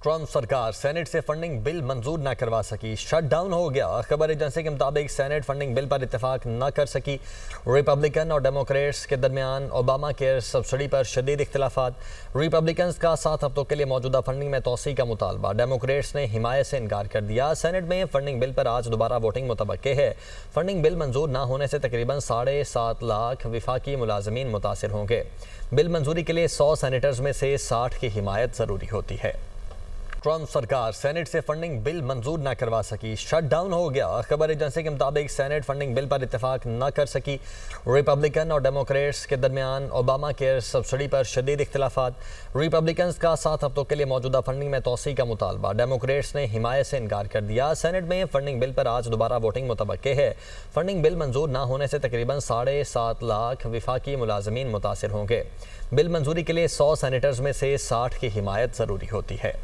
Trump सरकार senate से funding bill मंजूर न करवा सकी, शटडाउन हो गया। खबर एजेंसी के मुताबिक सेनेट फंडिंग बिल पर इत्तेफाक न कर सकी। रिपब्लिकन और डेमोक्रेट्स के दरमियान ओबामा केयर सब्सिडी पर शदीद इख्तिलाफात। रिपब्लिकन्स का 7 हफ्तों के लिए मौजूदा फंडिंग में तोसी का मुतालबा, डेमोक्रेट्स ने हिमायत से इनकार कर दिया। सेनेट में फंडिंग बिल पर आज दोबारा वोटिंग मुतवक्के है। फंडिंग बिल मंजूर न होने से तकरीबन 7.5 लाख विफाकी मुलाजमीन मुतासिर होंगे। बिल मंजूरी के लिए 100 सेनेटर्स में से 60 की हिमायत ज़रूरी होती है। ट्रंप सरकार सेनेट से फंडिंग बिल मंजूर न करवा सकी, शटडाउन हो गया। खबर एजेंसी के मुताबिक सेनेट फंडिंग बिल पर इत्तेफाक न कर सकी। रिपब्लिकन और डेमोक्रेट्स के दरमियान ओबामा केयर सब्सिडी पर शदीद इख्तिलाफात। रिपब्लिकन्स का 7 हफ्तों के लिए मौजूदा फंडिंग में तोसी का मुतालबा, डेमोक्रेट्स ने हिमायत से इनकार कर दिया। सेनेट में फंडिंग बिल पर आज दोबारा वोटिंग मुतवक्के है। फंडिंग बिल मंजूर न होने से तकरीबन 7.5 लाख विफाकी मुलाजमीन मुतासिर होंगे। बिल मंजूरी के लिए 100 सेनेटर्स में से 60 की हिमायत ज़रूरी होती है।